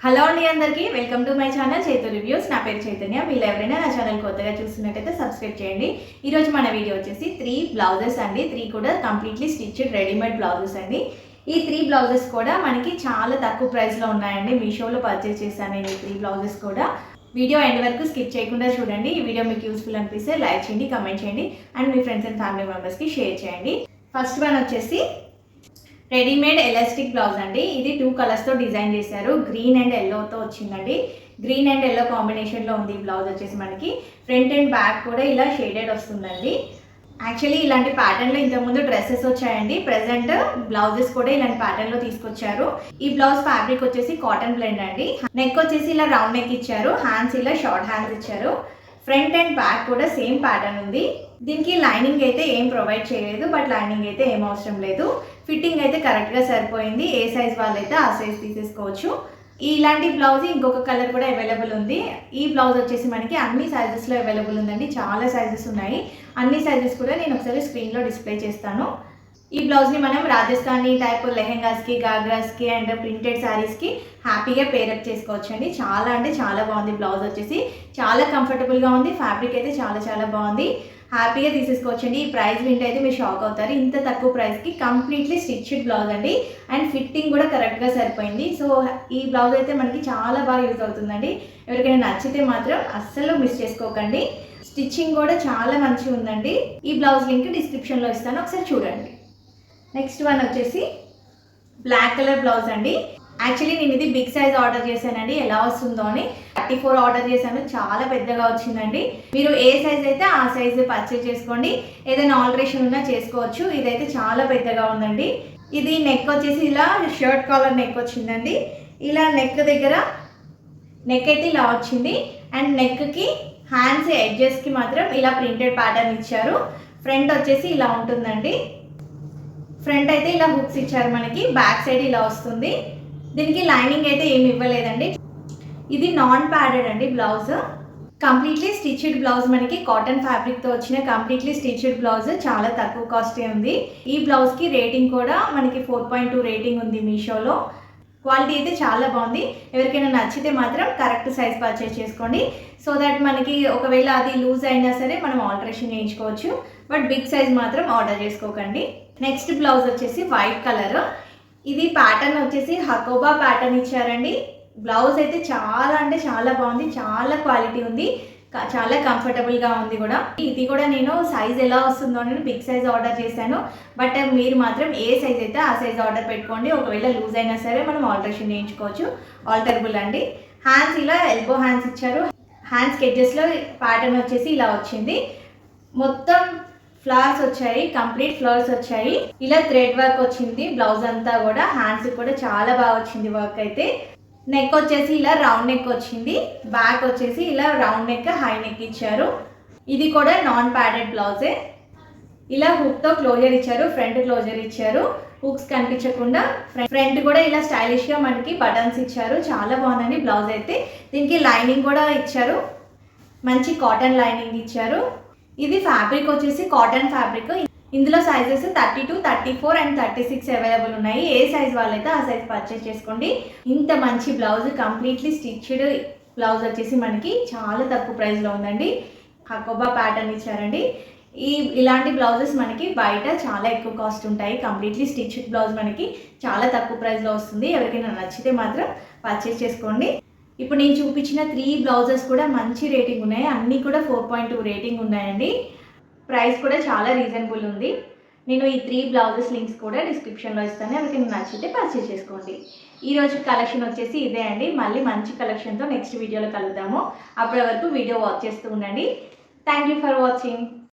Hello అండి అందరికీ welcome to my channel Chaitu reviews. నా పేరు చైతన్య. మీరు ఎవరైనా నా ఛానల్ కొత్తగా చూస్తున్నట్టయితే సబ్స్క్రైబ్ చేయండి. ఈరోజు మన వీడియో వచ్చేసి 3 బ్లౌజెస్ అండి. 3 కూడా కంప్లీట్లీ స్టిచ్డ్ రెడీమేడ్ బ్లౌజెస్ అండి. ఈ 3 బ్లౌజెస్ కూడా మనకి చాలా తక్కువ ప్రైస్లో ఉన్నాయండి. మీషోలో పర్చేస్ చేశాను నేను ఈ 3 బ్లౌజెస్ కూడా. వీడియో ఎండ్ వరకు స్కిప్ చేయకుండా చూడండి. ఈ వీడియో మీకు యూస్ఫుల్ అనిపిస్తే లైక్ చేయండి, కమెంట్ చేయండి and me friends and family మెంబర్స్కి షేర్ చేయండి. ఫస్ట్ వన్ వచ్చేసి రెడీమేడ్ ఎలాస్టిక్ బ్లౌజ్ అండి. ఇది 2 కలర్స్తో డిజైన్ చేశారు. గ్రీన్ అండ్ ఎల్లోతో వచ్చిందండి. గ్రీన్ అండ్ ఎల్లో కాంబినేషన్లో ఉంది ఈ బ్లౌజ్ వచ్చేసి మనకి. ఫ్రంట్ అండ్ బ్యాక్ కూడా ఇలా షేడెడ్ వస్తుందండి. యాక్చువల్లీ ఇలాంటి ప్యాటర్న్లో ఇంతకుముందు డ్రెస్సెస్ వచ్చాయండి. ప్రెసెంట్ బ్లౌజెస్ కూడా ఇలాంటి ప్యాటర్న్లో తీసుకొచ్చారు. ఈ బ్లౌజ్ ఫ్యాబ్రిక్ వచ్చేసి కాటన్ బ్లెండ్ అండి. నెక్ వచ్చేసి ఇలా రౌండ్ నెక్ ఇచ్చారు. హ్యాండ్స్ ఇలా షార్ట్ హ్యాండ్స్ ఇచ్చారు. ఫ్రంట్ అండ్ బ్యాక్ కూడా సేమ్ ప్యాటర్న్ ఉంది. దీనికి లైనింగ్ అయితే ఏం ప్రొవైడ్ చేయలేదు, బట్ లైనింగ్ అయితే ఏం అవసరం లేదు. ఫిట్టింగ్ అయితే కరెక్ట్గా సరిపోయింది. ఏ సైజ్ వాళ్ళైతే ఆ సైజ్ తీసేసుకోవచ్చు. ఇలాంటి బ్లౌజ్ ఇంకొక కలర్ కూడా అవైలబుల్ ఉంది. ఈ బ్లౌజ్ వచ్చేసి మనకి అన్ని సైజెస్లో అవైలబుల్ ఉందండి. చాలా సైజెస్ ఉన్నాయి. అన్ని సైజెస్ కూడా నేను ఒకసారి స్క్రీన్లో డిస్ప్లే చేస్తాను. ఈ బ్లౌజ్ని మనం రాజస్థానీ టైప్ లెహెంగాస్కి, గాగ్రాస్కి అండ్ ప్రింటెడ్ శారీస్కి హ్యాపీగా పేరప్ చేసుకోవచ్చు అండి. చాలా అంటే చాలా బాగుంది బ్లౌజ్ వచ్చేసి. చాలా కంఫర్టబుల్గా ఉంది. ఫ్యాబ్రిక్ అయితే చాలా చాలా బాగుంది. హ్యాపీగా తీసేసుకోవచ్చండి. ఈ ప్రైస్ వింటే అయితే మీరు షాక్ అవుతారు. ఇంత తక్కువ ప్రైస్కి కంప్లీట్లీ స్టిచ్డ్ బ్లౌజ్ అండి. అండ్ ఫిట్టింగ్ కూడా కరెక్ట్గా సరిపోయింది. సో ఈ బ్లౌజ్ అయితే మనకి చాలా బాగా యూజ్ అవుతుందండి. ఎవరికైనా నచ్చితే మాత్రం అస్సలు మిస్ చేసుకోకండి. స్టిచ్చింగ్ కూడా చాలా మంచిగా ఉందండి. ఈ బ్లౌజ్ లింక్ డిస్క్రిప్షన్లో ఇస్తాను, ఒకసారి చూడండి. నెక్స్ట్ వన్ వచ్చేసి బ్లాక్ కలర్ బ్లౌజ్ అండి. యాక్చువల్లీ నేను ఇది బిగ్ సైజ్ ఆర్డర్ చేశానండి, ఎలా వస్తుందో అని. 34 ఆర్డర్ చేశాను. చాలా పెద్దగా వచ్చిందండి. మీరు ఏ సైజ్ అయితే ఆ సైజ్ పర్చేజ్ చేసుకోండి. ఏదైనా ఆల్టరేషన్ ఉన్నా చేసుకోవచ్చు. ఇదైతే చాలా పెద్దగా ఉందండి. ఇది నెక్ వచ్చేసి ఇలా షర్ట్ కాలర్ నెక్ వచ్చిందండి. ఇలా నెక్ దగ్గర నెక్ అయితే ఇలా వచ్చింది. అండ్ నెక్కి హ్యాండ్స్ ఎడ్జెస్కి మాత్రం ఇలా ప్రింటెడ్ ప్యాటర్న్ ఇచ్చారు. ఫ్రంట్ వచ్చేసి ఇలా ఉంటుందండి. ఫ్రంట్ అయితే ఇలా హుక్స్ ఇచ్చారు మనకి. బ్యాక్ సైడ్ ఇలా వస్తుంది. దీనికి లైనింగ్ అయితే ఏమి ఇవ్వలేదండి. ఇది నాన్ ప్యాడెడ్ అండి బ్లౌజ్. కంప్లీట్లీ స్టిచ్డ్ బ్లౌజ్ మనకి కాటన్ ఫ్యాబ్రిక్తో వచ్చిన కంప్లీట్లీ స్టిచ్డ్ బ్లౌజ్. చాలా తక్కువ కాస్టే ఉంది. ఈ బ్లౌజ్కి రేటింగ్ కూడా మనకి 4.2 రేటింగ్ ఉంది మీషోలో. క్వాలిటీ అయితే చాలా బాగుంది. ఎవరికైనా నచ్చితే మాత్రం కరెక్ట్ సైజ్ పర్చేస్ చేసుకోండి. సో దట్ మనకి ఒకవేళ అది లూజ్ అయినా సరే మనం ఆల్టరేషన్ చేయించుకోవచ్చు. బట్ బిగ్ సైజ్ మాత్రం ఆర్డర్ చేసుకోకండి. నెక్స్ట్ బ్లౌజ్ వచ్చేసి వైట్ కలర్. ఇది ప్యాటర్న్ వచ్చేసి హకోబా ప్యాటర్న్ ఇచ్చారండి. బ్లౌజ్ అయితే చాలా అంటే చాలా బాగుంది. చాలా క్వాలిటీ ఉంది. చాలా కంఫర్టబుల్గా ఉంది కూడా. ఇది కూడా నేను సైజ్ ఎలా వస్తుందో అని బిగ్ సైజ్ ఆర్డర్ చేశాను. బట్ మీరు మాత్రం ఏ సైజ్ అయితే ఆ సైజ్ ఆర్డర్ పెట్టుకోండి. ఒకవేళ లూజ్ అయినా సరే మనం ఆల్టరేషన్ చేయించుకోవచ్చు. ఆల్టరబుల్ అండి. హ్యాండ్స్ ఇలా ఎల్బో హ్యాండ్స్ ఇచ్చారు. హ్యాండ్స్ ఎడ్జెస్లో ప్యాటర్న్ వచ్చేసి ఇలా వచ్చింది. మొత్తం ఫ్లవర్స్ వచ్చాయి. కంప్లీట్ ఫ్లవర్స్ వచ్చాయి. ఇలా థ్రెడ్ వర్క్ వచ్చింది బ్లౌజ్ అంతా కూడా. హ్యాండ్స్ కూడా చాలా బాగా వచ్చింది వర్క్ అయితే. నెక్ వచ్చేసి ఇలా రౌండ్ నెక్ వచ్చింది. బ్యాక్ వచ్చేసి ఇలా రౌండ్ నెక్ హై నెక్ ఇచ్చారు. ఇది కూడా నాన్ ప్యాడెడ్ బ్లౌజే. ఇలా హుక్తో క్లోజర్ ఇచ్చారు. ఫ్రంట్ క్లోజర్ ఇచ్చారు. హుక్స్ కనిపించకుండా ఫ్రంట్ కూడా ఇలా స్టైలిష్గా మనకి బటన్స్ ఇచ్చారు. చాలా బాగుందండి బ్లౌజ్ అయితే. దీనికి లైనింగ్ కూడా ఇచ్చారు. మంచి కాటన్ లైనింగ్ ఇచ్చారు. ఇది ఫ్యాబ్రిక్ వచ్చేసి కాటన్ ఫ్యాబ్రిక్. ఇందులో సైజెస్ 32, 34 అండ్ 36 అవైలబుల్ ఉన్నాయి. ఏ సైజ్ వాళ్ళైతే ఆ సైజ్ పర్చేస్ చేసుకోండి. ఇంత మంచి బ్లౌజ్ కంప్లీట్లీ స్టిచ్డ్ బ్లౌజ్ వచ్చేసి మనకి చాలా తక్కువ ప్రైస్లో ఉందండి. హకోబా ప్యాటర్న్ ఇచ్చారండి. ఇలాంటి బ్లౌజెస్ మనకి బయట చాలా ఎక్కువ కాస్ట్ ఉంటాయి. కంప్లీట్లీ స్టిచ్డ్ బ్లౌజ్ మనకి చాలా తక్కువ ప్రైస్లో వస్తుంది. ఎవరికైనా నచ్చితే మాత్రం పర్చేస్ చేసుకోండి. ఇప్పుడు నేను చూపించిన 3 బ్లౌజెస్ కూడా మంచి రేటింగ్ ఉన్నాయి. అన్నీ కూడా 4.2 రేటింగ్ ఉన్నాయండి. ప్రైస్ కూడా చాలా రీజనబుల్ ఉంది. నేను ఈ 3 బ్లౌజెస్ లింక్స్ కూడా డిస్క్రిప్షన్లో ఇస్తాను. ఎవరికైనా నచ్చితే పర్చేస్ చేసుకోండి. ఈరోజు కలెక్షన్ వచ్చేసి ఇదే అండి. మళ్ళీ మంచి కలెక్షన్తో నెక్స్ట్ వీడియోలో కలుద్దాము. అప్పటి వరకు వీడియో వాచ్ చేస్తూ ఉండండి. Thank you for watching.